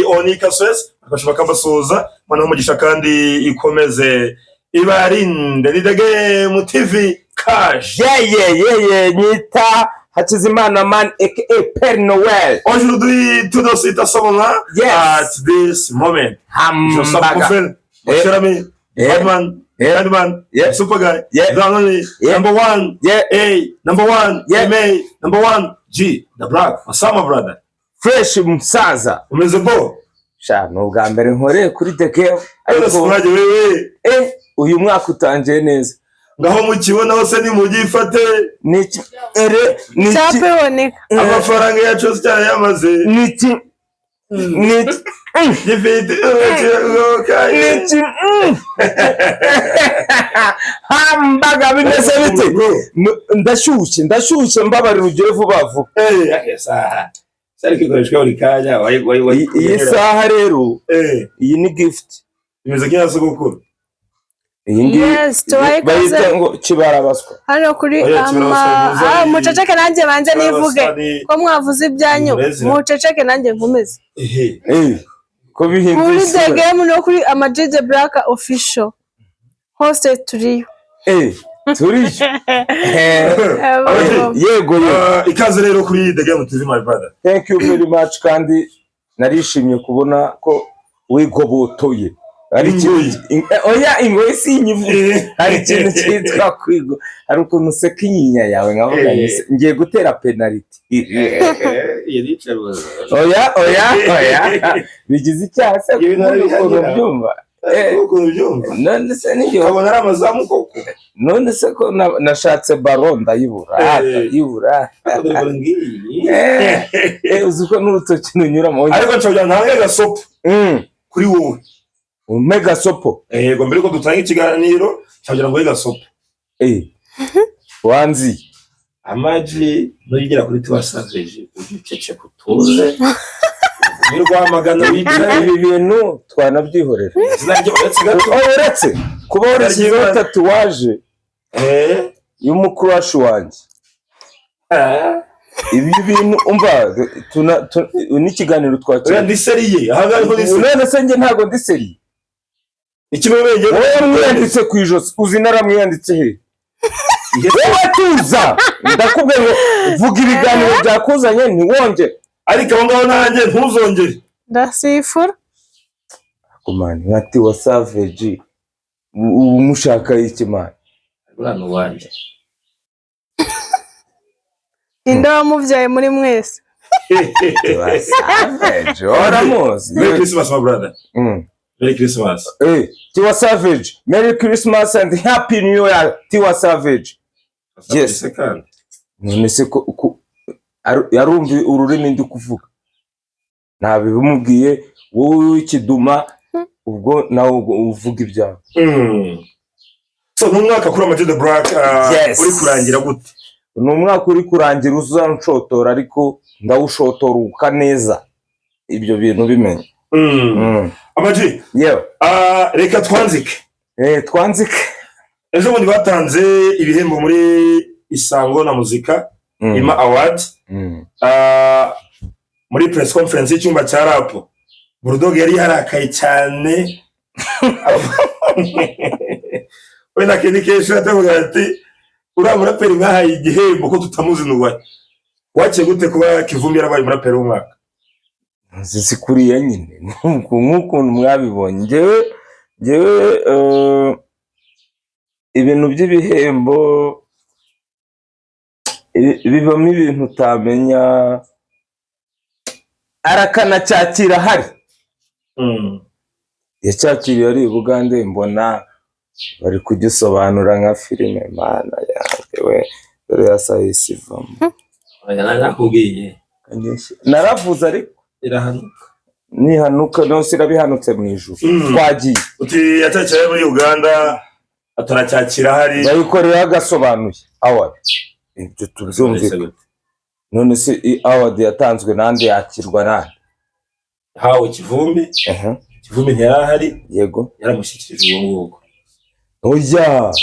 Onika Swes akashima kabasuza mwana umugisha kandi ikomeze ibarinde Ridege mu TV Cash. Nyita Hakizimana man aka Père Noël. Aujourd'hui tout de suite à ce moment, at this moment, je suis Prophète, cher ami, Batman, Batman, Super Guy, Donald, number one, number one, May, number one, G, the Black, Osama brother. Fresh Musaza. Umeze bo? Sha no bwa mbere nkoreye kuri The Game. Ariko wewe uyu mwaka utangiye neza. Ngaho mukibona hose ni mugifate niki cyapeboneka amafaranga yacu cyane yamaze niki gifite hambaga bimeze bite ndashyushye mbabarira ugire vuba vuba sari kikoreshwa buri kanya iyi saha rero iyi ni gift imeze nk'iyase gukura yes bayita ngo kibarabaswa hano kuri muceceke nanjye banze nivuge ko mwavuze ibyanyu muceceke nanjye nkomeze ko bihinduye muri The Game no kuri Amag Black official hosted turiyo turiyo yego ikaze rero kuri The Game TV my brother. Thank you very much kandi narishimye kubona ko wigobotoye ari oya ingoyi sinyivuye hari ikintu cyitwa kwigo hari ukuntu useka inyinya yawe nkavuga ngiye gutera penalty oya bigize icyaha se ukuntu byumva none se niyo abona ari amazamu koko none se ko nashatse ballon ndayibura uzuko n'urutoki nunyuramo ariko nshobora ntange gasopo kuri wowe Mega sopo. Ngo mbere ko dutanga ikiganiro cyagira ngo gasopo. Wanzi. Amaji no yigira kuri Tiwa Savage ugice kutuze. Mirwamagana bigira ibi bintu twanabyihorera. Uretse kuba uretse tatuwaje. Y'umukrush wanjye. Ibi bintu umva n'ikiganiro twakira. Ndi seriye. Ahagaze ko ndi. None se nge ntago ndi seriye. Ikimwenge mwanditse ku ijosi uzi naramwiyanditse he wowe tuza ndakubwiye ngo vuga ibiganiro byakuzanye ntiwongere ariko abo ngabo nanjye ntuzongere ndasifura kumani nka Tiwa Savage ubu mushaka iki mani urano wanje inda muvyaye muri mwese Tiwa Savage oramuzi Merry Christmas my brother. Merry Christmas. Tiwa Savage. Merry Christmas and Happy New Year, Tiwa Savage. Yes. None se ko yarumva ururimi ndi kuvuga. Nabibumubwiye wowe ikiduma ubwo nawe uvuga ibyawe. So numwaka kuri Amag Black uri kurangira gute? Numwaka uri kurangira uzanshotora ariko ndawushotoruka neza. Ibyo bintu bimenye. Amag reka twanzike twanzike ejo bundi batanze ibihembo muri Isango na Muzika Ima Award muri press conference y'icyumba cya rap Bulldog yari harakaye cyane we na Kenny Kesha atavuga ati uramura peri nkahaye igihembo ko tutamuzi nubaye wace gute kuba Kivumbi yarabaye muri peri umwaka zikuriye nyine nk'ukuntu mwabibonye ngewe ibintu by'ibihembo bivamo ibintu utamenya arakanacyakira hari yacyakiriye ari Bugande mbona bari kugisobanura nka filime mana yanjye we dore yasahise ivamo nakubwiye naravuze ariko irahanuka nihanuka no sirabihanutse mu ijuru twagiye uti yatacaye muri Uganda ataracyakira hari bayikorera agasobanuye award ibyo tubyumvika none se award yatanzwe nande yakirwa nande hawe Kivumbi Kivumbi ntiyahari yego yaramushyikirije uwo nguko oya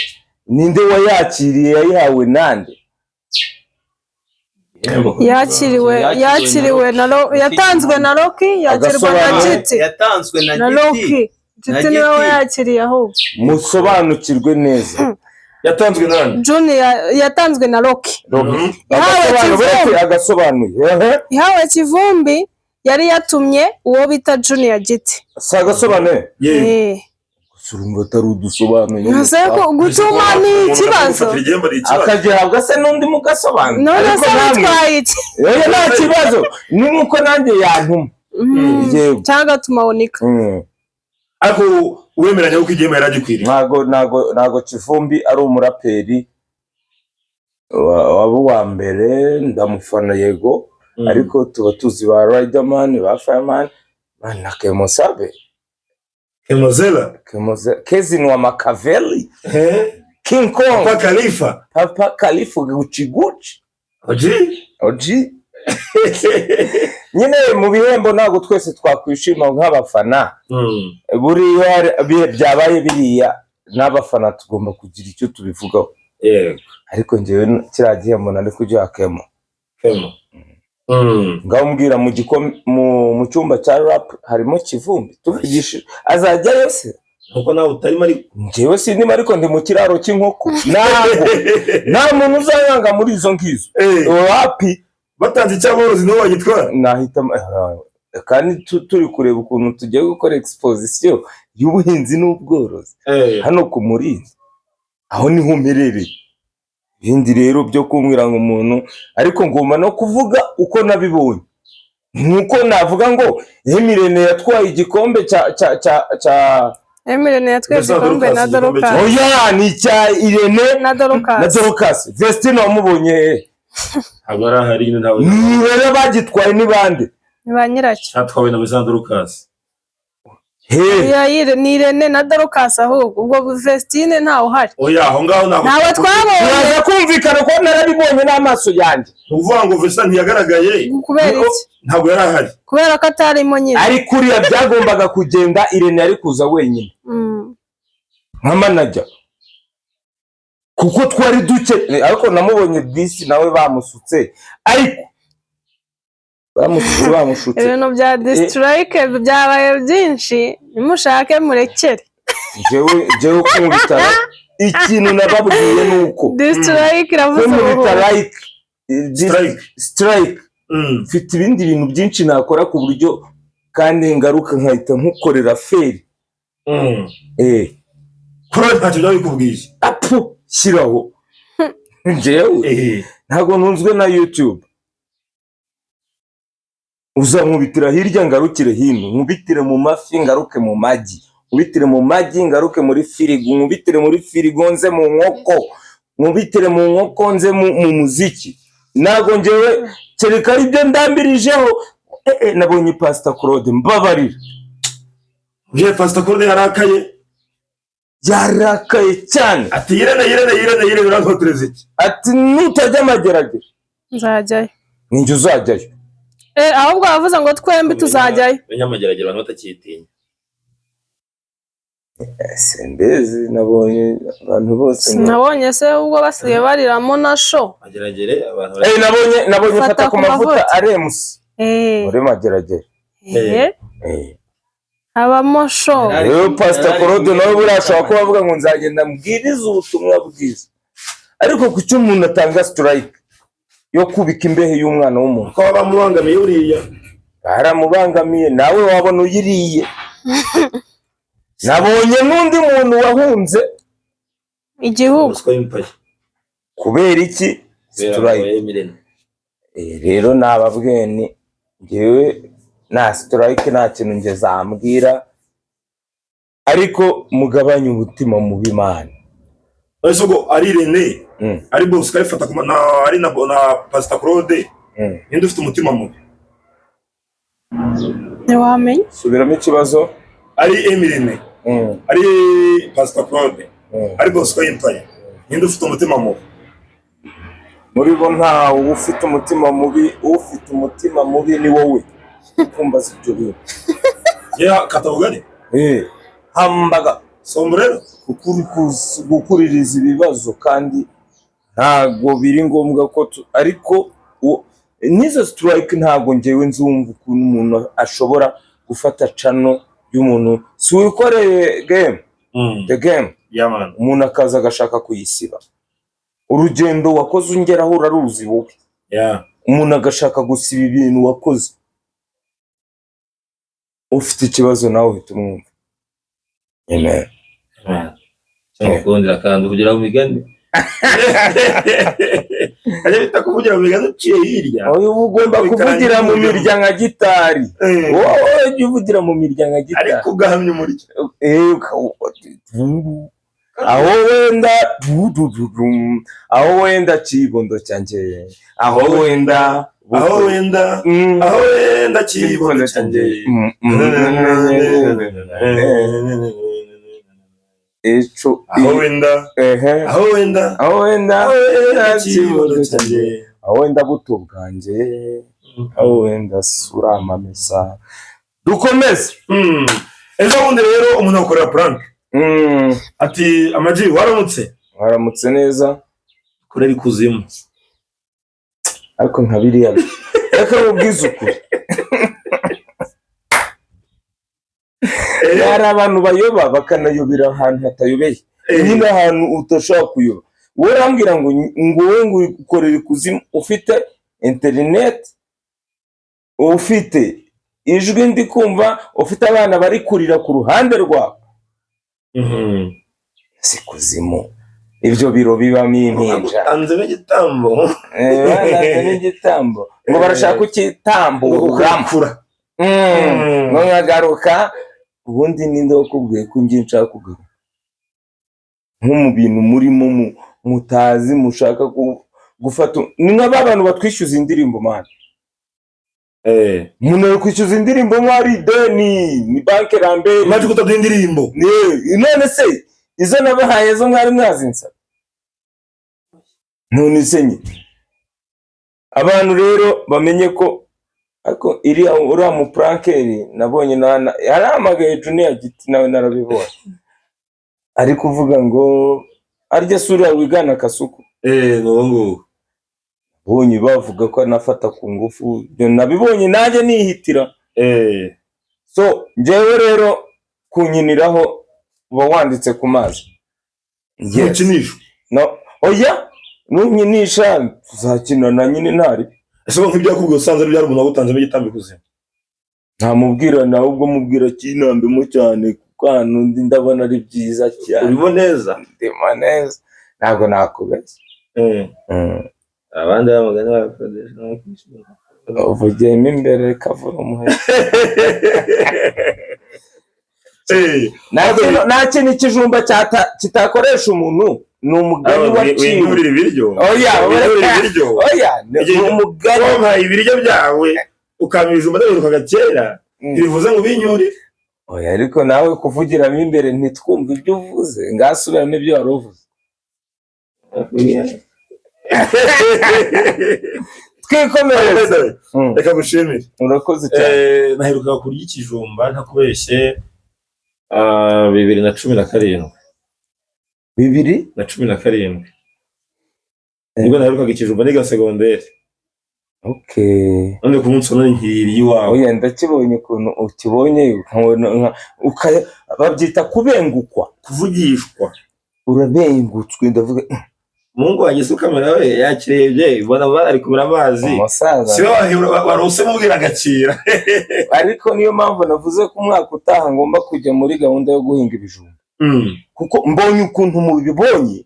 ninde wayakiriye yayihawe nande yakiriwe na yatanzwe na Rocky, yakirwa na Giti, yatanzwe na Rocky. Giti niwe yakiriye ahubwo. Musobanukirwe neza. Yatanzwe na Junior, yatanzwe na Rocky. Agasobanuye. Ihawe Kivumbi yari yatumye uwo bita Junior Giti. Agasobanuye? Surumva tarudusobanuye. Naseko gutuma ni ikibazo. Akagihabwa se nundi mugasobanuye. None se bitwaye iki? Nta kibazo. Ni nuko nanjye yantuma. Cyangwa tumaonika. Ako wemeranya uko igihembo yaragikwiriye. Ntago Kivumbi ari umuraperi wabo wa mbere, ndamufana yego, ariko tuba tuzi ba Riderman, ba Fireman, na Kemosabe. Kemozela. Kezi wa Makaveli. King Kong. Papa Khalifa Gucci. Oji. Nyine mu bihembo ntago twese twakwishima nk'abafana. Buriya byabaye biriya n'abafana tugomba kugira icyo tubivugaho. Ariko njyewe kiriya gihembo nari kujya Kemo. Ngaho mbwira mu cyumba cya rap harimo Kivumbi, tuvugisha azajya yose nuko nawe utarimo ari njyewe sindimo, ariko ndi mu kiraro cy'inkoko. Nta muntu uzayanga muri izo ngizo. Wapi batanze icyaborozi niho bagitwara. Nahita kandi turi kureba ukuntu tugiye gukora exposition y'ubuhinzi n'ubworozi hano ku Murinzi, aho niho mperereye. Ibindi rero byo kumwira ngo umuntu, ariko ngomba no kuvuga uko nabibonye. Nkuko navuga ngo Emirene yatwaye igikombe cya Emirene yatwaye igikombe na Dorcas. Oya, ni cya Irene na Dorcas. Vestine wamubonye agora hari ntawe. Rero bagitwaye ni bande? Ba nyiracyo. Atwawe na Dorcas. Ni Irene na Dorcas ahubwo. Ubwo Vestine ntawe uhari. Oya, aho ngaho ntawe twabonye. Uraza kumvikana ko narabibonye n'amaso yanjye. Uvuga ngo Vestine ntiyagaragaye. Kubera iki? Ntabwo yari ahari. Kubera ko atarimo nyine. Ari kuriya byagombaga kugenda, Irene yari kuza wenyine. Nka manager. Kuko twari duke, ariko namubonye bisi nawe bamusutse. Ariko bamushutse. Ibintu bya distrike byabaye byinshi, nimushake murekere. Jewe kumvitara ikintu nababwiye nuko distrike iravuze strike. Mfite ibindi bintu byinshi nakora ku buryo kandi ngaruka nkahita nkukorera feri. Kora ntacyo byabikubwiye. Apu shyiraho. Jewe ntago ntunzwe na YouTube. Uzankubitira hirya ngarukire hino, nkubitire mu mafi ngaruke mu magi, nkubitire mu magi ngaruke muri firigo, nkubitire muri firigo nze mu nkoko, nkubitire mu nkoko nze mu muziki. Nago njyewe kereka ibyo ndambirijeho. Nabonye Pastor Claude mbabarira. Ngiye Pastor Claude yarakaye cyane. Ati Irene urankotereza iki? Ati nutajya amageragere nzajyayo. Ninjye uzajyayo. Ahubwo bavuze ngo twembi tuzajyayo. Benyamageragere abantu batakitinya. Sembezi nabonye abantu bose. Nabonye se ubwo basigaye bariramo na show. Mageragere abantu. Nabonye fata ku mavuta aremusi. Muri mageragere. Abamo show. Rero Pastor Claude nawe burashaka ko bavuga ngo nzagenda mbwiriza ubutumwa bwiza. Ariko kuki umuntu atanga strike yo kubika imbehe y'umwana w'umuntu? Ko bamubangamiye uriya. Baramubangamiye, nawe wabona uyiriye. Nabonye n'undi muntu wahunze igihugu kubera iki? Strike. Rero nababwiye ni ngewe na strike nta kintu nge zambwira, ariko mugabanye umutima mu b'Imana. Ese ubwo ari Irene ari boss kayifata na ari na Pastor Claude ninde ufite umutima mubi? Ntiwamenye. Subiramo ikibazo. Ari Emirene ari Pastor Claude ari boss kayifata ninde ufite umutima mubi? Muri bo nta ufite umutima mubi. Ufite umutima mubi ni wowe. Kumva sibyo bintu. Ya katabugari? Hambaga sombrero gukuririza ibibazo kandi ntago biri ngombwa ko ariko nizo strike ntago ngewe nzumva ukuntu umuntu ashobora gufata channel y'umuntu si wikoreye game the game umuntu akaza agashaka kuyisiba urugendo wakoze ungeraho uraruzi wowe umuntu agashaka gusiba ibintu wakoze ufite ikibazo nawe uhita umwumva cyangwa kandi kugira mu migani ajya bita kuvugira mu migani uciye hirya ugomba kuvugira mu mirya nka gitari wowe jya uvugira mu mirya nka gitari ariko ugahamya umurya aho wenda kibondo cyanjye aho wenda kibondo cyanjye aho wenda buto bwanjye aho wenda sura amamesa dukomeze ejo bundi rero umuntu akorera prank ati Ama-G waramutse neza kurera ikuzimu ariko nka biriya reka ubwize ukuri hari abantu bayoba bakanayobera ahantu hatayobeye nyine ahantu udashobora kuyoba wowe urambwira ngo wowe ukorera ikuzimu ufite internet ufite ijwi ndi kumva ufite abana bari kurira ku ruhande rwawe si kuzimu ibyo biro bibamo impinja anze n'igitambo n'igitambo ngo barashaka kukitambo uramfura nkagaruka ubundi ninde wakubwiye ko ngiye nshaka kugaruka nko mu bintu murimo mutazi mushaka gufata ni nk'abantu batwishyuza indirimbo mana umuntu ari kwishyuza indirimbo mwari deni ni banke Lambert maze kutaduha indirimbo none se izo nabahaye zo mwari mwazinsa none se nyine abantu rero bamenye ko ariko uriya mu prankeri nabonye yaramagaye Junior Giti nawe narabibonye ari kuvuga ngo arya sura wigana Kasuku ngo bonye bavuga ko anafata ku ngufu nabibonye nanjye nihitira so njyewe rero kunyiniraho uba wanditse ku mazi ntukinisha oya nunyinisha tuzakinana nyine ntari ese nk'ibyakubwiye usanze byari umuntu wagutanzemo igitambo ikuzimu ntamubwira nawe ubwo mubwira kinambemo cyane kuko hano ndi ndabona ari byiza cyane urimo neza ndimo neza ntabwo nakubeshya abandi bamugana barakodesha uvugiyemo imbere kavura umuheto nta kintu ikijumba kitakoresha umuntu ni umugani waciwe ibiryo ni umugani wampaye ibiryo byawe ukamira ibijumba ndabirukaga kera ntibivuze ngo binyure ariko nawe kuvugiramo imbere ntitwumve ibyo uvuze ngasubiramo ibyo wari uvuze twikomereze reka gushimire urakoze cyane naherukaga kurya ikijumba ntakubeshye 2017 2017 nibwo naherukaga ikijumba niga segonderi none ku munsi none nkiriye iwawe ndakibonye ukuntu ukibonye babyita kubengukwa kuvugishwa urabengutswe ndavuga Mungu wageze kamera we yakirebye ubona bari kumira amazi si warose mubwira agacira ariko niyo mpamvu navuze ko umwaka utaha ngomba kujya muri gahunda yo guhinga ibijumba kuko mbonye ukuntu mubibonye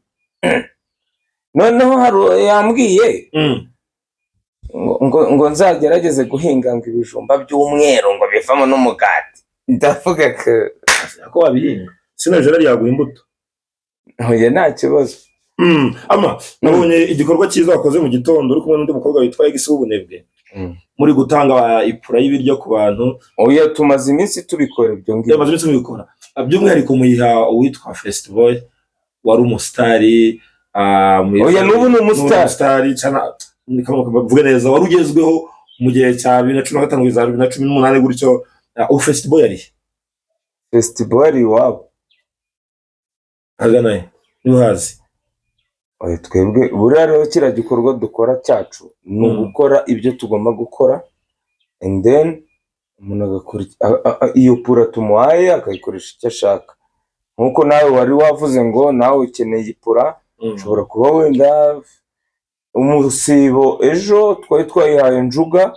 noneho hari yambwiye ngo nzagerageze guhinga ngo ibijumba by'umweru ngo bivamo n'umugati ndavuga ko wabihinga sinajora ryaguha imbuto oya nta kibazo ama nabonye igikorwa cyiza wakoze mu gitondo uri kumwe n'undi mukobwa witwa Egisi w'ubunebwe muri gutanga ipura y'ibiryo ku bantu oya tumaze iminsi tubikora ibyo ngibyo tumaze iminsi tubikora by'umwihariko muyiha uwitwa Festival wari umusitari oya n'ubu ni umusitari bavuge neza wari ugezweho mu gihe cya 2015 kugeza 2018 gutyo Festival yari Festival iwabo aganaye n'uhazi twebwe buriya rero kiriya gikorwa dukora cyacu ni ugukora ibyo tugomba gukora and then umuntu agakora iyo pura tumuhaye akayikoresha icyo ashaka, nkuko nawe wari wavuze ngo nawe ukeneye ipura, ushobora kuba wenda umusibo ejo twari twayihaye Njuga,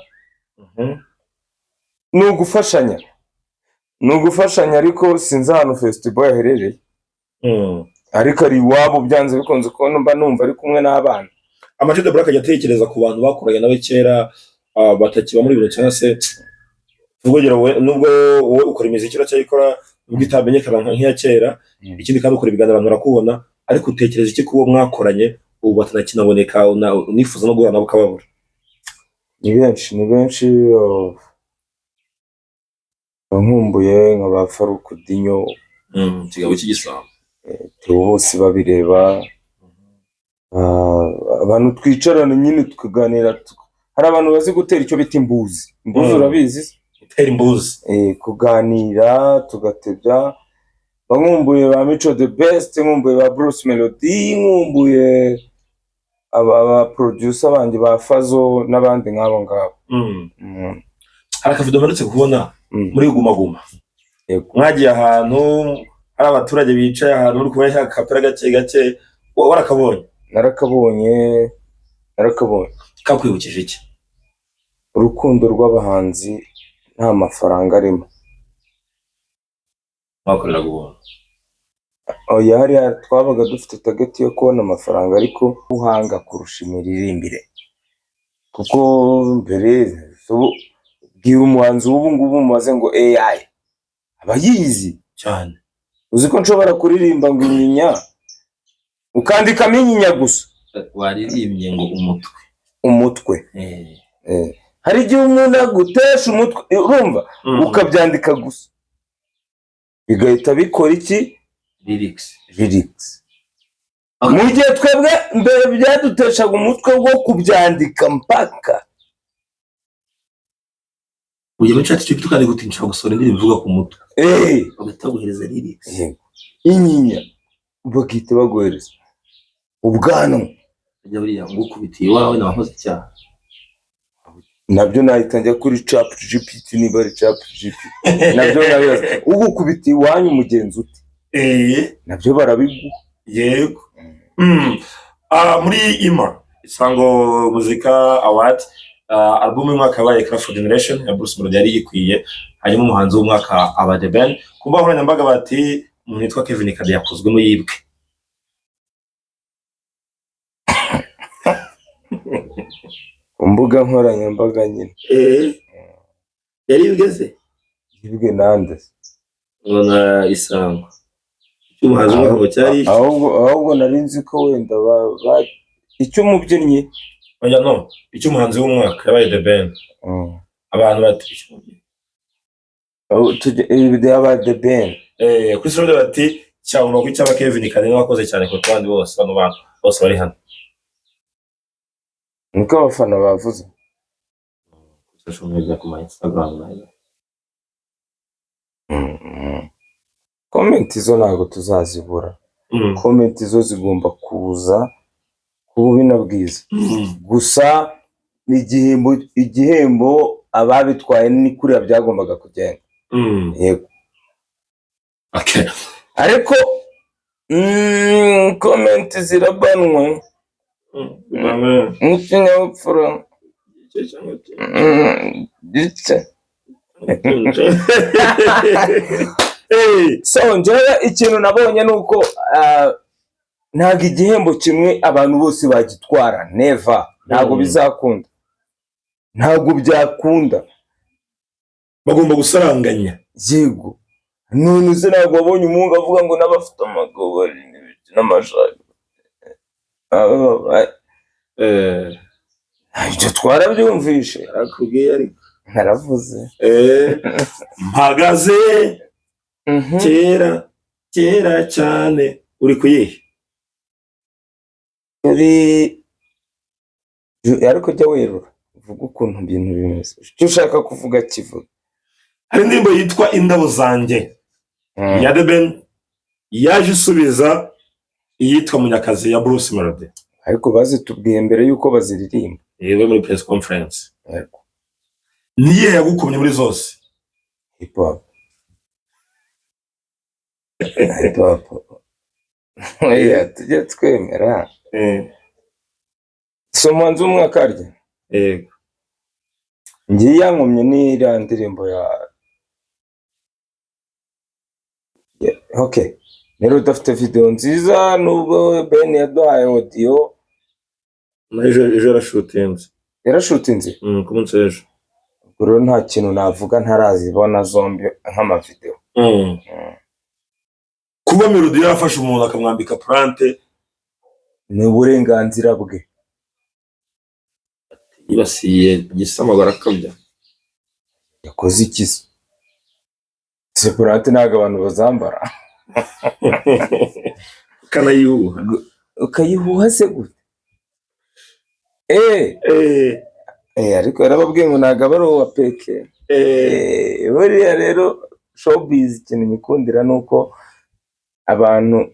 ni ugufashanya ariko sinzi ahantu festival yaherereye, ariko ari iwabo byanze bikunze kubona mba numva ari kumwe n'abana. Amag the Black ajya atekereza ku bantu bakoranye nawe kera batakiba muri biro cyangwa se nubwo wowe ukora imiziki uracyayikora ubwo itamenyekana nk'iya kera, ikindi kandi ukora ibiganiro abantu barakubona, ariko utekereza iki kubo mwakoranye ubu batanakinaboneka unifuza no guhura nabo ukababura? Ni benshi nkumbuye nka ba Faruku Dinyo, kigabo cy'igisabo, bose babireba, abantu twicarana nyine tukaganira. Hari abantu bazi gutera icyo bita imbuzi, urabizi? Gutera imbuzi, kuganira tugatebya. Nkumbuye ba Mico the Best, nkumbuye ba Bruce Melody, nkumbuye aba producer bandi ba Fazo n'abandi nk'abo ngabo. Hari akavido mperutse kubona muri Guma Guma, mwagiye ahantu hari abaturage bicaye ahantu uri kubaha akapera gake warakabonye? Narakabonye. Kakwibukije iki? Urukundo rw'abahanzi nta mafaranga arimo. Mwakorera gubona? Oya, twabaga dufite target yo kubona amafaranga, ariko uhanga kurusha imiririmbire, kuko mbere bwira umuhanzi ubu ngubu mumaze ngo AI abayizi cyane. Uzi ko nshobora kuririmba ngo inyinya ukandika minyinya gusa, waririmbye ngo umutwe. Hari igihe umuntu agutesha umutwe, urumva, ukabyandika gusa bigahita bikora iki? Lyrics. Mu gihe twebwe mbere byaduteshaga umutwe wo kubyandika mpaka uye bacati cyo tukandi gutinsha gusora indirimbo ivuga ku mutwe, bagataguhereza lyrics, inyinya bagita bagohereza ubwanwa. Ajya buriya ngukubitiye wawe nabahoze cyane, nabyo nahita njya kuri ChatGPT, niba ari ChatGPT nabyo nabibaza ugukubitiye iwanyu umugenzi uti nabyo barabiguha. Yego. Muri Ima Isango Muzika Award, album y'umwaka yabaye Craft for Generation ya Bruce Melody yari ikwiye, hanyuma umuhanzi w'umwaka aba The Ben. Kumba nkoranyambaga bati umuntu witwa Kevin Kade yakozwemo yibwe. Umbuga nkoranyambaga nyine yari bigeze yibwe nande ngona Isango cy'umuhanzi w'umwaka cyari ahubwo nari nzi ko wenda icyo umubyinnyi oya no icyo umuhanzi w'umwaka yabaye The Ben. Abantu bati ibyo yabaye The Ben, kuri solo bati cyangwa ko cyaba Kevin Kade wakoze cyane ko twandi bose bano bantu bose bari hano, niko abafana bavuze. social media ku Instagram nayo comment zo ntago tuzazibura. Comment zo zigomba kuza kuba binabwiza, gusa igihembo ababitwaye ni kuriya byagombaga kugenda. Yego. Okay. Ariko comment zirabanwe n'ikinyabupfura gice. So njyewe ikintu nabonye nuko ntago igihembo kimwe abantu bose bagitwara, never, ntago bizakunda, ntago byakunda, bagomba gusaranganya. Yego, none se ntago wabonye umuhungu avuga ngo n'abafite amagobo n'amashari ibyo twarabyumvishe, akubwiye ariko naravuze mpagaze kera cyane. Uri kuyihe? ariko jya werura uvuga ukuntu ibintu bimeze, icyo ushaka kuvuga kivuga. Hari indirimbo yitwa Indabo Zanjye ya The Ben yaje isubiza iyitwa Munyakazi ya Bruce Melody. Ariko bazitubwiye mbere yuko baziririmba. Yewe muri press conference. Yego. Niye yagukomye muri zose. Hip hop. Hip hop. Oya, tujye twemera. Somanzi umwaka arya. Yego. Ngiye yankomye n'iriya ndirimbo ya okay. Rero dufite video nziza nubwo Ben yaduhaye audio. Ejo yarashutinze. Yarashutinze? Ku munsi ejo. Rero nta kintu navuga ntarazibona zombi nk'ama video. Kuba Melody yafashe umuntu akamwambika plante ni uburenganzira bwe. Ibasiye gisamagara akabya. Yakoze ikiza. Se plante ntago abantu bazambara. Kanayuha. Ukayihuha se gute? Ariko yarababwiye ngo ntago ari uwa peke. Buriya rero showbiz ikintu nyikundira nuko abantu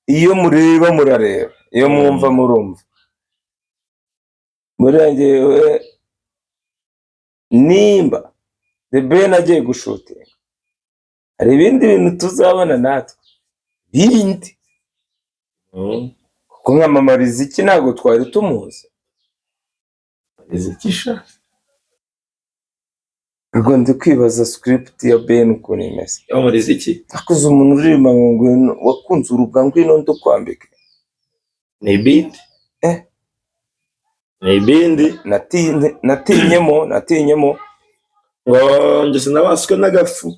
iyo mureba murareba, iyo mwumva murumva. Buriya ngewe nimba The Ben agiye gushutinga, hari ibindi bintu tuzabona natwe bindi. Kuko nkamamariza iki ntabwo twari tumuzi. Izikisha. Ubwo ndi kwibaza script ya Ben ukuntu imeze. Yamariza iki? Akoze umuntu uririmba ngo wakunze urubwa ngwino ndukwambike. Ni bindi? Ni bindi? Natinyemo. Njye sinabaswe n'agafu.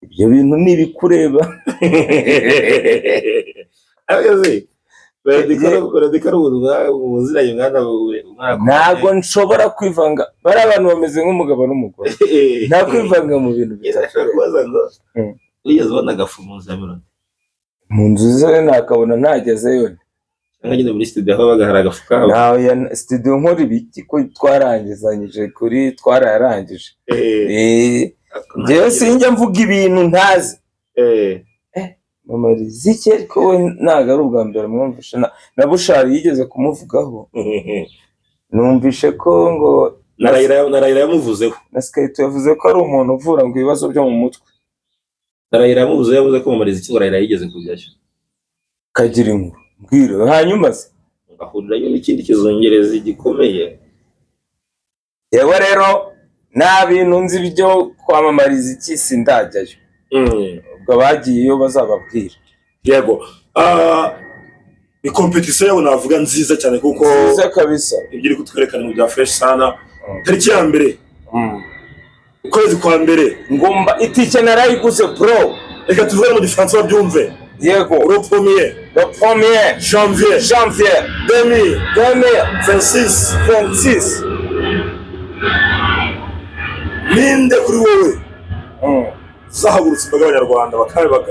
Ibyo bintu nibikureba. Agaze. Radikara ubuziranye mwana. Ntabwo nshobora kwivanga. Bari abantu bameze nk'umugabo n'umugore. Nta kwivanga mu bintu bitatu. Wigeze ubona agafu mu nzu ya Melody? Mu nzu ze nakabona ntagezeyo. Cyangwa muri studio aho bagahara agafu kawe? Nawe studio nkora ibiki ko twarangizanyije kuri twararangije. Njyewe sinjya mvuga ibintu ntazi. Mama Riziki ariko we ntago ari ubwa mbere mwumvishe na Bushari yigeze kumuvugaho. Numvishe ko ngo Narayira yamuvuzeho. Na Skate yavuze ko ari umuntu uvura ngo ibibazo byo mu mutwe. Narayira yavuze ko Mama Riziki ngo Narayira yigeze kujyayo. Kagira inkuru mbwira hanyuma se ahurirayo n'ikindi kizongereza gikomeye. Yewe rero nta bintu nzi byo kwamamariza iki sindajyayo. Ubwo bagiyeyo bazababwira. Yego. Ni competition yabo navuga nziza cyane kuko nziza kabisa. Ibyo iri kutwerekana mu bya fresh sana. Tariki ya mbere. Ukwezi kwa mbere. Ngomba itike narayiguze bro. Reka tuvuge mu gifaransa babyumve. Yego. Le premier janvier 2026. Ninde kuri wowe? Zahagurutse imbaga y'Abanyarwanda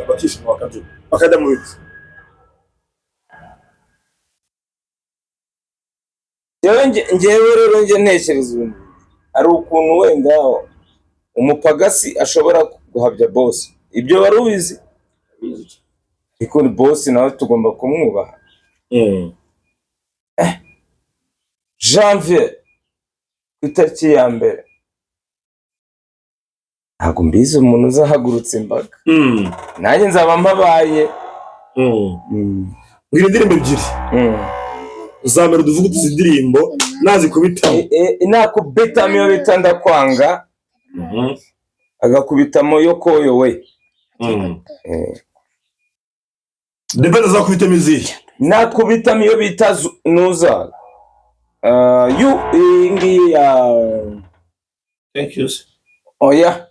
bakishima bakabyina bakajya mu biti. Njyewe rero ntekereza ibintu. Ari ukuntu wenda umupagasi ashobora guhabya boss. Ibyo wari ubizi? Iko ni boss nawe tugomba kumwubaha. Janvier itariki ya mbere. Ntabwo mbizi umuntu uzahagurutse imbaga. Nanjye nzaba mpabaye. Ngira indirimbo ebyiri. Uzamera uduvuga utuzi indirimbo nazikubitamo. Nakubitamo iyo bita ndakwanga. Agakubitamo yo koyo we. Depende zakubitamo izihe. Nakubitamo iyo bita nuza. Ingi ya Thank you. Oya.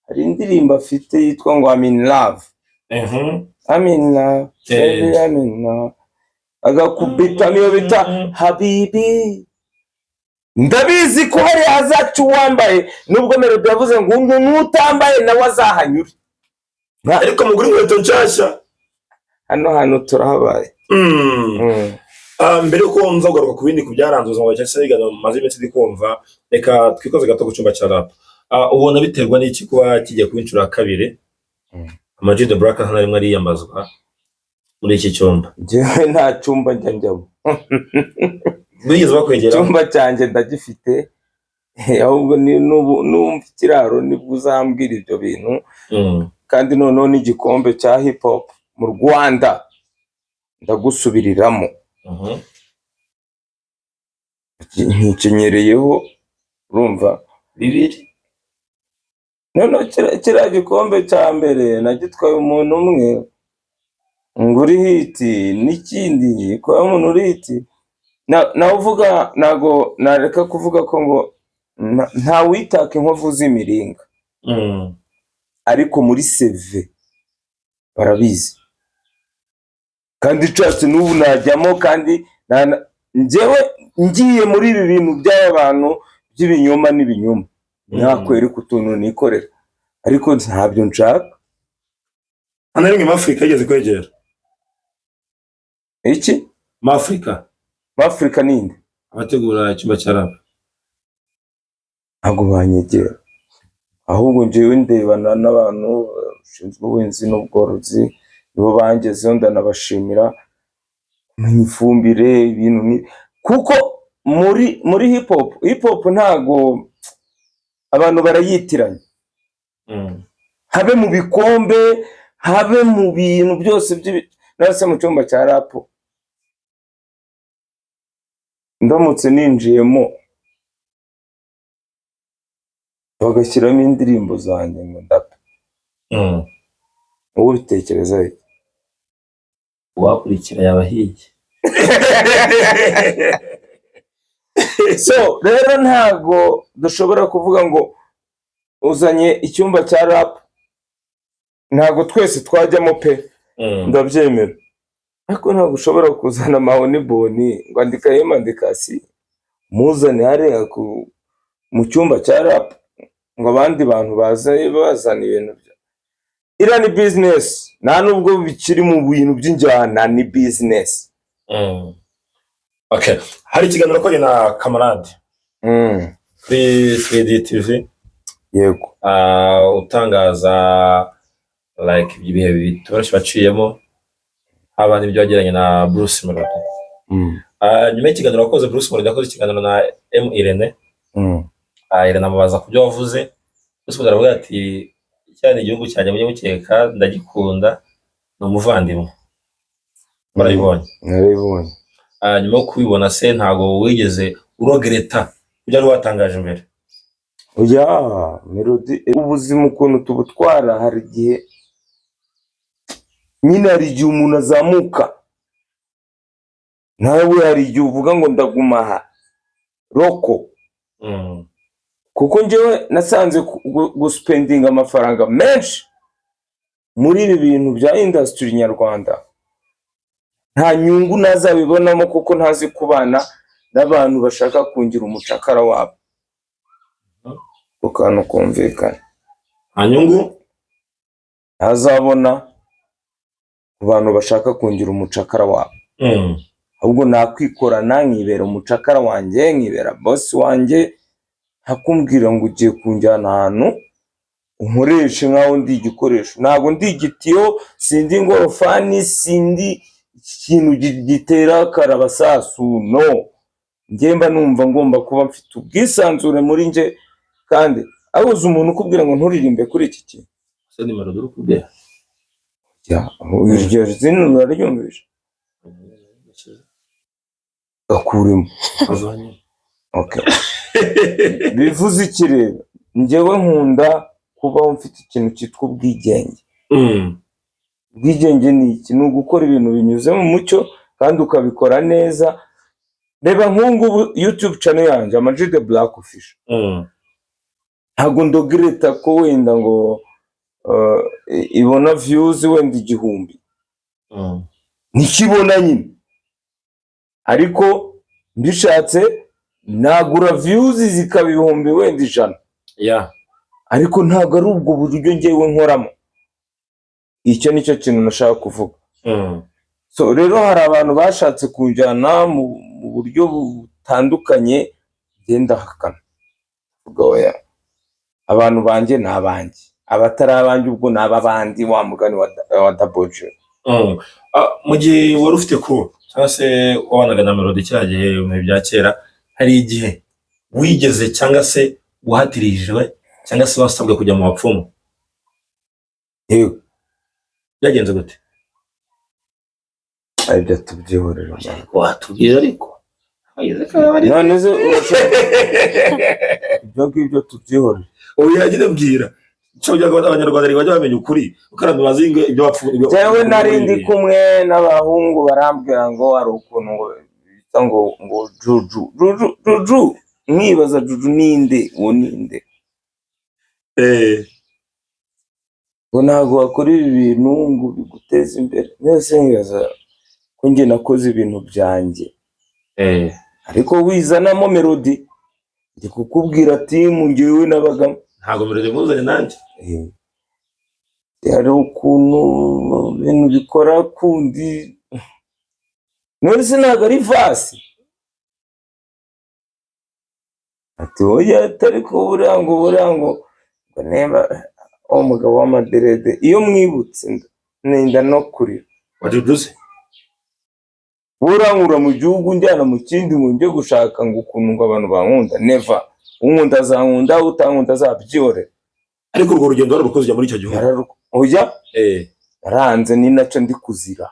Hari indirimbo afite yitwa ngo I'm in love. I'm in love. I'm in love. Agakubitamo iyo bita Habibi. Ndabizi ko hari azacu wambaye nubwo Melody yavuze ngo nutambaye nawe azahanyura. Ariko muguri inkweto nshasha. Hano turahabaye. Mbere yuko nzagaruka ku bindi kubyaranzuza ngo cyase nigana maze iminsi ndikumva reka twikoze gato ku cyumba cya rap. Ubona biterwa n'iki kuba kigiye kuba inshuro ya kabiri? Ama G The Black hano rimwe ariyambazwa muri iki cyumba? Njyewe nta cyumba njyamo. Bigeze bakwegera? Icyumba cyanjye ndagifite, ahubwo ni numva ikiraro nibwo uzambwira ibyo bintu. Kandi noneho n'igikombe cya hip hop mu Rwanda ndagusubiriramo. Nkikenyereyeho urumva bibiri. Noneho kiriya gikombe cya mbere nagitwaye umuntu umwe ngo uri hiti, n'ikindi ko umuntu uri hiti nawe uvuga. Ntago nareka kuvuga ko ngo nta witaka inkovu z'imiringa, ariko muri CV barabizi. Kandi nshatse n'ubu najyamo, kandi njyewe ngiye muri ibi bintu by'abantu by'ibinyoma n'ibinyoma nakwereka utuntu nikorera, ariko ntabyo nshaka. Hano rimwe Afrika yigeze kwegera. Iki? Afrika ninde? Abategura icyumba cya rap. Ntabwo banyegera, ahubwo njyewe ndebana n'abantu bashinzwe ubuhinzi n'ubworozi, nibo bangezeho ndanabashimira. Kumenya ifumbire, ibintu kuko muri hip hop ntago abantu barayitiranya. Habe mu bikombe, habe mu bintu byose nase mu cyumba cya rap ndamutse ninjiyemo bagashyiramo indirimbo zanjye ngo ndapfa, wowe ubitekereza iki? Wakurikira yabahiye. So rero ntago dushobora kuvuga ngo uzanye icyumba cya rap, ntago twese twajyamo pe. Ndabyemera, ariko ntago ushobora kuzana Mahoni Boni ngo andika yemandikasi muzane hariya mu cyumba cya rap ngo abandi bantu bazana ibintu bya ira ni business. Nta nubwo bikiri mu bintu by'injyana, ni business. Okay, hari ikiganiro ko na Kamarade kuri 3D TV. Yego. Utangaza like ibihe bitoroshye baciyemo, haba n'ibyo wageranye na Bruce Melody. Nyuma y'ikiganiro wakoze, Bruce Melody yakoze ikiganiro na M Irene. Irene amubaza ku byo wavuze. Bruce Melody aravuga ati cyane igihugu cyanjye mujye mukeka ndagikunda, ni umuvandimwe. Barayibonye? Narayibonye. Nyuma yo kubibona se ntago wigeze urogereta ibyo ari watangaje mbere? Oya, Melody ubuzima ukuntu tubutwara, hari igihe nyine, hari igihe umuntu azamuka, nawe hari igihe uvuga ngo ndaguma aha roko. Kuko njyewe nasanze guspendinga amafaranga menshi muri ibi bintu bya industry nyarwanda nta nyungu nazabibonamo, kuko ntazi kubana n'abantu bashaka kungira umucakara wabo. Ukano kumvikana nta nyungu ntazabona ku bantu bashaka kungira umucakara wabo. Ahubwo nakwikorana nkibera umucakara wanjye, nkibera boss wanjye, hakumbwira ngo ugiye kunjyana ahantu unkoreshe nkaho ndi igikoresho. Ntabwo ndi igitiyo, sindi ingorofani, sindi ikintu gitera karabasasu, no. Ngemba numva ngomba kuba mfite ubwisanzure muri nje, kandi abuze umuntu ukubwira ngo nturirimbe kuri iki kintu. Se ni Melody uri kubwira? Ya, iryo zino nararyumvise. Gakurimo. Okay. Bivuze iki rero? Njyewe nkunda kubaho mfite ikintu cyitwa ubwigenge. Ubwigenge ni iki? Ni ugukora ibintu binyuze mu mucyo kandi ukabikora neza. Reba nk'ubu YouTube channel yanjye Ama G The Black Official. Ntago ndogereta ko wenda ngo ibona views wenda 1000. Nikibona nyine. Ariko mbishatse nagura views zikaba 1000 wenda 100. Yeah. Ariko ntago ari ubwo buryo njyewe nkoramo. Icyo nicyo kintu nashaka kuvuga. So rero hari abantu bashatse kunjyana mu buryo butandukanye, genda hakana. Ugoya. Abantu banje nabanje, abatari abanje ubwo nababandi wa mugani wa Daboje. Mu gihe wari ufite crew cyangwa se wabanaga na Melody cya gihe mu bihe bya kera, hari igihe wigeze cyangwa se wahatirijwe cyangwa se wasabwe kujya mu bapfumu? Yego. Byagenze gute? Ibyo tubyihorera. Watubwira ariko none zo ibyo tubyihorera. Oya yagiye mbwira cyo abanyarwanda bajya bamenya ukuri ukaramba bazinge ibyo bapfuye. Jewe narindi kumwe n'abahungu barambwira ngo ari ukuntu ngo bita ngo juju mwibaza juju ninde uwo ninde ngo ntabwo wakora ibi bintu ngo biguteze imbere. Nese ngibaza ko njye nakoze ibintu byanjye ariko wizanamo Melody ndi kukubwira ati mu ngewe nabagamo ntabwo Melody muzanye nanjye hari ukuntu ibintu bikora kundi none se ntabwo ari vasi ati oya atari ko buriya ngo nemba umugabo w'amaderede iyo mwibutse nenda no kurira waduduze burankura mu gihugu njyana mu kindi ngo njye gushaka ngo ukuntu ngo abantu bankunda neva unkunda azankunda utankunda azabyihorera. Ariko urwo rugendo wararukoze muri icyo gihugu? Oya yaranze ni nacyo ndi kuzira.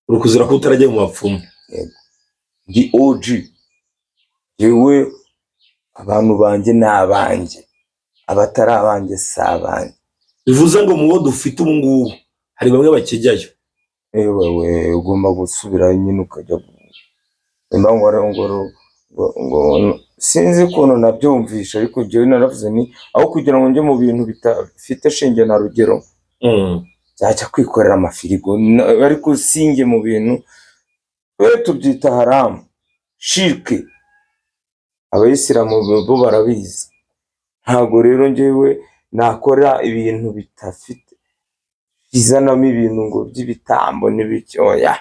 Urukuzira ko utaragiye mu bapfumu? Yego ndi OG yewe abantu banjye n'abanjye abatari abanjye sabanjye. Bivuze ngo mu wo dufite ubu ngubu hari bamwe bakijyayo? Ewe ugomba gusubira nyine ukajya ngo sinzi ukuntu nabyumvisha ariko jewe naravuze ni aho kugira ngo njye mu bintu bitafite shinge na rugero cyacya kwikorera amafirigo ariko singe mu bintu tubyita haramu shirke abayisilamu bo barabizi. Ntabwo rero njyewe nakora ibintu bitafite bizanamo ibintu ngo by'ibitambo n'ibicyoya.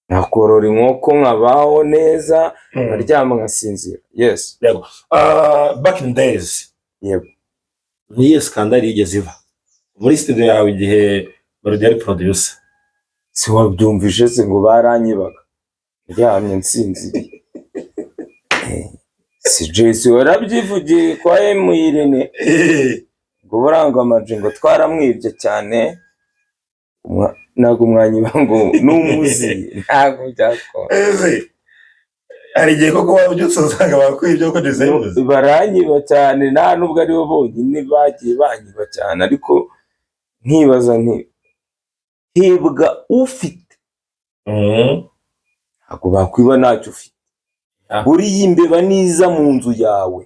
Nakorora inkoko nkabaho neza nkaryama nkasinzira. Yes. Yego. Back in days. Yego. Niye skandal yigeze iva muri studio yawe igihe Melody ari producer? Si wabyumvise se ngo baranyibaga ryamye nsinziriye. Si Jesse warabyivugiye kwa Irene ngo buranga amaje ngo twaramwibye cyane ntago umwanyiba ngo n'umuzi ntago byakora. Hari igihe koko wabyutse usanga bakwibye ko disebuze baranyiba cyane nta nubwo ari bo bonyine bagiye banyiba cyane ariko nkibaza nti hibwa ufite ntago bakwiba ntacyo ufite. Buriya imbeba niza mu nzu yawe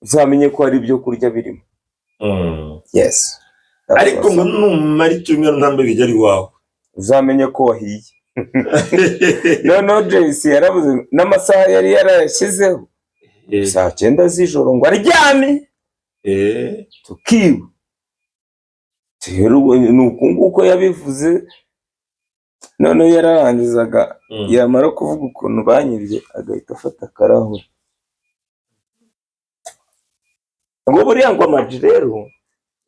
uzamenye ko hari ibyo kurya birimo. Yes. Ariko ngo numara icyumweru ntambe bigera iwawe uzamenye ko wahiye. No Jesse yarabuze n'amasaha yari yarashyizeho saa 9 z'ijoro ngo aryame tukiba. Nuko nguko yabivuze none yararangizaga yamara kuvuga ukuntu banyibye agahita afata akarahure ngo buriya ngo amaji rero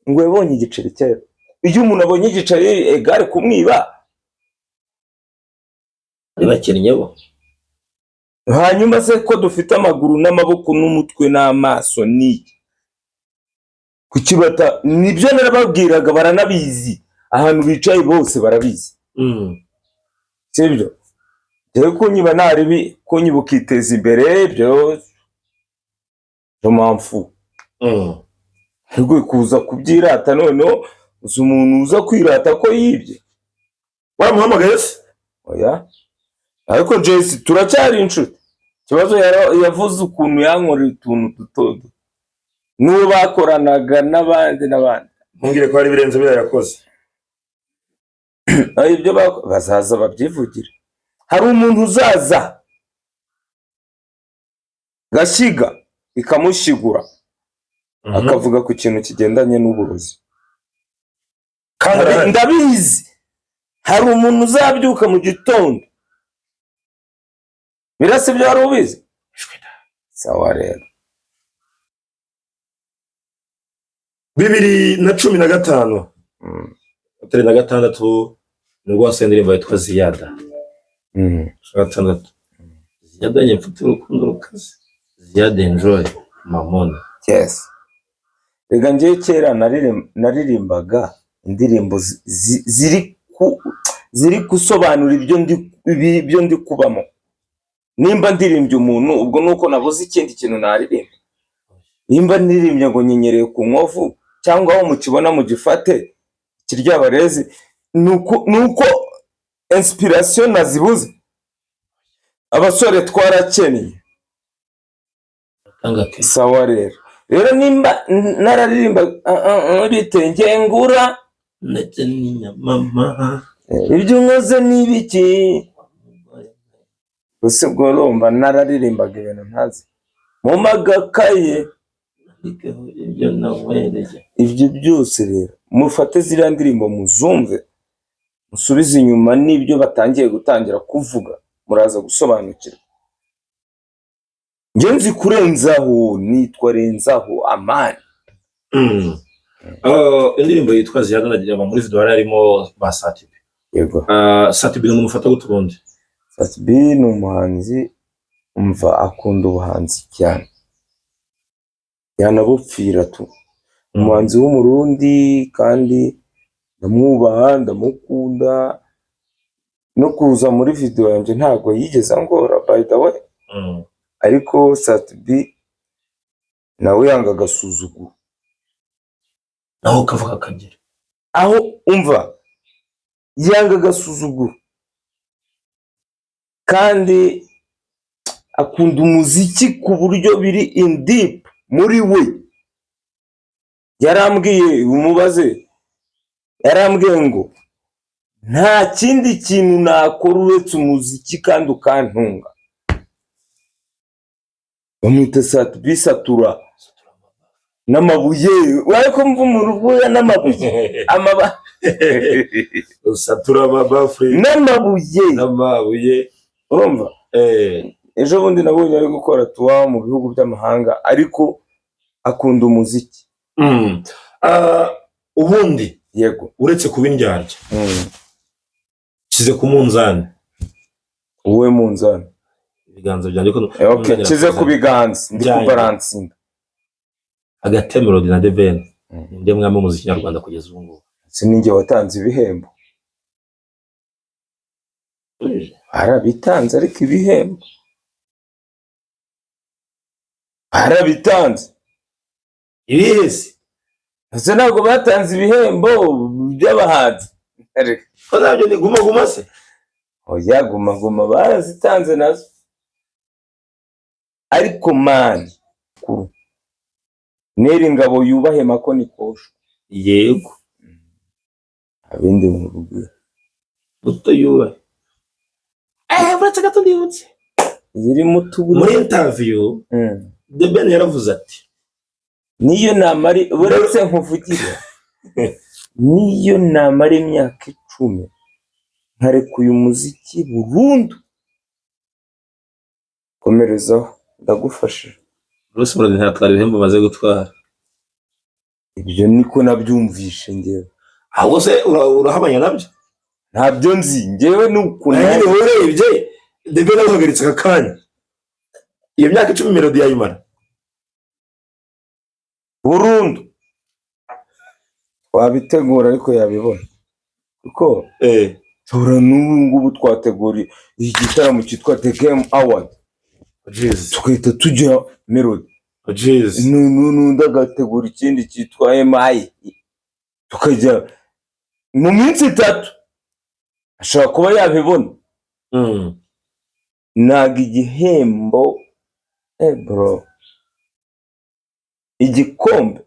ngo yabonye igiceri cyayo. Iyo umuntu abonye igiceri egare kumwiba ari bakennye bo. Hanyuma se ko dufite amaguru n'amaboko n'umutwe n'amaso n'iki kukibata nibyo narababwiraga baranabizi ahantu bicaye bose barabizi. Sibyo rero kunyiba naribi kunyiba ukiteza imbere byo mpamvu rwo kuza kubyirata noneho uzi umuntu uza kwirata ko yibye waramuhamagaye se? Oya ariko Jesse turacyari inshuti. Kibazo yavuze ukuntu yankorera utuntu dutodo n'uwo bakoranaga n'abandi Mumbwire ko hari birenze bira yakoze. Ibyo bazaza babyivugira. Hari umuntu uzaza gashyiga ikamushigura akavuga ku kintu kigendanye n'uburozi. Kandi ndabizi hari umuntu uzabyuka mu gitondo birase byo wari ubizi. Sawa rero 2015 Turi na gatandatu nibwo wase indirimbo yitwa Ziyada. Gatandatu. Ziyada yenye mfite urukundo rukaze. Ziyada enjoy mamona. Yes. Rega nje kera naririmbaga indirimbo ziri gusobanura ibyo ndi kubamo. Nimba ndirimbye umuntu ubwo nuko nabuze ikindi kintu naririmba. Nimba ndirimbye ngo nyenyereye ku nkovu cyangwa aho mukibona mugifate kiryabarezi nuko inspiration nazibuze. Abasore twarakeneye. Sawa rero nimba nararirimba bitenge ngura ndetse n'inyamama ibyo nkoze n'ibiki use goromba nararirimbaga ibintu ntazi mu magakaye ibyo nawereje. Ibyo byose rero mufate ziriya ndirimbo muzumve musubize inyuma n'ibyo batangiye gutangira kuvuga muraza gusobanukirwa. Ngenzi kurenzaho nitwa Renzaho Amani. Indirimbo yitwa Ziyada nagira muri video harimo ba Satibi. Yego. Satibi ni umufata gutubundi. Satibi ni umuhanzi umva akunda ubuhanzi cyane. Yanabupfira tu. Umuhanzi w'umurundi kandi ndamwubaha ndamukunda no kuza muri video yanjye ntago yigeze angora by the way. Ariko Satibi nawe yanga agasuzuguro. Naho kavuga kagira. Aho umva yanga agasuzuguro. Kandi akunda umuziki ku buryo biri in deep muri we. Yarambwiye umubaze. Yarambwiye ngo nta kindi kintu nakora uretse umuziki kandi ukantunga. Bamwita Satibi satura n'amabuye. Wariko mva umuntu uvuye n'amabuye satura amabafure n'amabuye urumva. Ejo bundi nabonye ari gukora tuwa mu bihugu by'amahanga ariko akunda umuziki. Ubundi yego uretse kuba indyarya kize ku munzani. Uwe munzani ibiganza byanjye ko okay kize ku biganza ndi ku balansinga hagati ya Melody na The Ben. Ndi mwami muziki nyarwanda kugeza ubu ngubu. Sininjye watanze ibihembo. Arabitanze ariko ibihembo arabitanze ibihese ese ntabwo batanze ibihembo by'abahanzi ko nabyo ni guma se. Oya guma barazitanze nazo ariko man kuru Neri Ngabo yubahe Makoni Kosho. Yego abindi mu rugo buto yubahe uretse gato ndibutse ziri mutubura muri interview The Ben yaravuze ati niyo namari uretse nkuvugira niyo namari imyaka 10 nkarekuye umuziki burundu komerezaho ndagufasha. Bruce Melody ntatwara ibihembo maze gutwara. Ibyo niko nabyumvishe ngewe. Ahubwo se urahabanya nabyo? Ntabyo nzi ngewe nuko nawe urebye The Ben ahagaritse akanya. Iyo myaka 10 Melody yayimara burundu. Wabitegura ariko yabibona kuko tora n'ubu twategura igitaramo cyitwa The Game Award. Jesus tukahita tujya Melody. Jesus ndagategura ikindi cyitwa MI tukajya mu minsi 3 ashaka kuba yabibona. Naga igihembo bro igikombe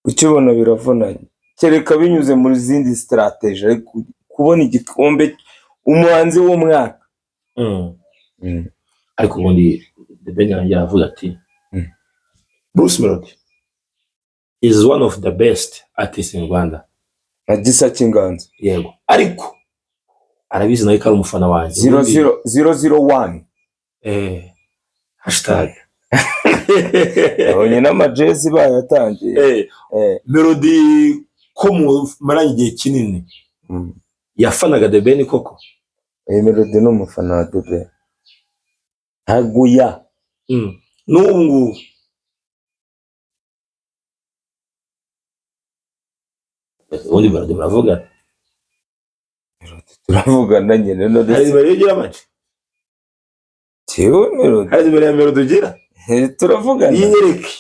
ukibona biravunanye kereka binyuze muri zindi strategy ariko kubona igikombe umuhanzi w'umwaka. Ariko ubundi The Ben yavuga ati Bruce Melody is one of the best artists in Rwanda. Agisa kinganza yego ariko arabizi nawe ko ari umufana wanjye 001 hashtag abonye n'amajezi bayatangiye. Melody ko maranye igihe kinini yafanaga The Ben koko. Melody ni umufana wa The Ben haguya n'ubu ngubu ubundi Melody muravuga turavugana nyine no hari Melody ugira make tewe Melody hari Melody ugira turavugana yinyereke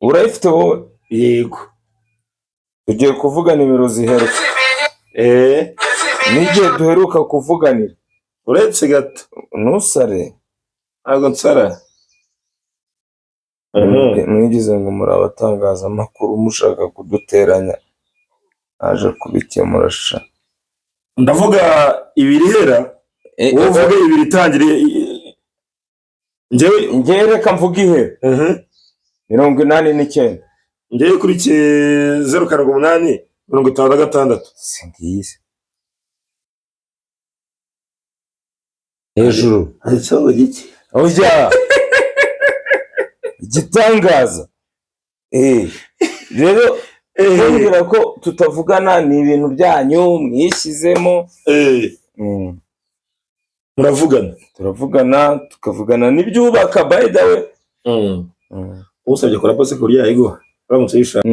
urayifite wowe yego tugiye kuvuga nimero ziheruka n'igihe duheruka kuvuganira uretse gato ntusare ntabwo nsara mwigize ngo muri abatangazamakuru mushaka kuduteranya aje kubikemura sha ndavuga ibirihera wowe uvuga ibiri tangiriye njyewe reka mvuga ihe 89 njyewe kuri 0.8 56 singize hejuru handitseho giki oya igitangaza rero kumbwira ko tutavugana ni ibintu byanyu mwishyizemo turavugana tukavugana n'ibyubaka by the way usabye kora pose kuri yayigo uramutse yishaka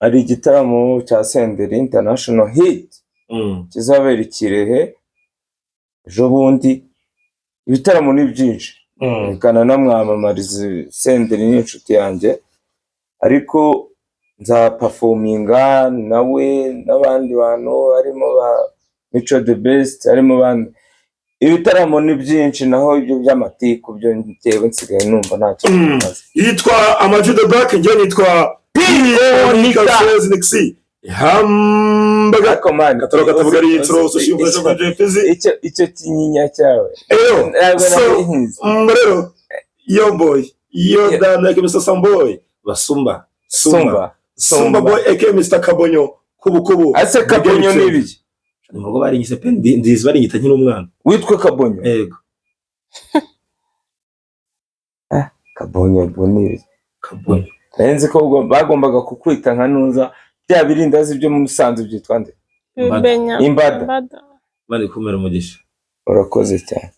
ari igitaramo cya Senderi International Hit kizabera Kirehe ejo bundi. Ibitaramo ni byinshi kana namwamamariza Senderi n'inshuti yanjye ariko nza performinga nawe n'abandi bantu harimo ba Mico the Best harimo bandi. Ibitaramo ni byinshi naho ibyo by'amatiku byo ntewe nsigaye numva ntacyo yitwa Amaju the Black njye nitwa Nixi hambaga komanda katavuga ari intro ushimbura cyo Jefezi icyo kinyinya cyawe rero yo boy yo dana ke Mr. Samboy basumba Sumba boy eke Mr. Kabonyo kubu ase Kabonyo nibiki nubwo bari nyise pe ndizi bari nyita nkiri umwana witwe Kabonyo yego Kabonyo boniri Kabonyo nenze ko bagombaga kukwita nka nuza bya birindazi byo mu Musanze byitwa nde Imbada bari kumera umugisha urakoze cyane.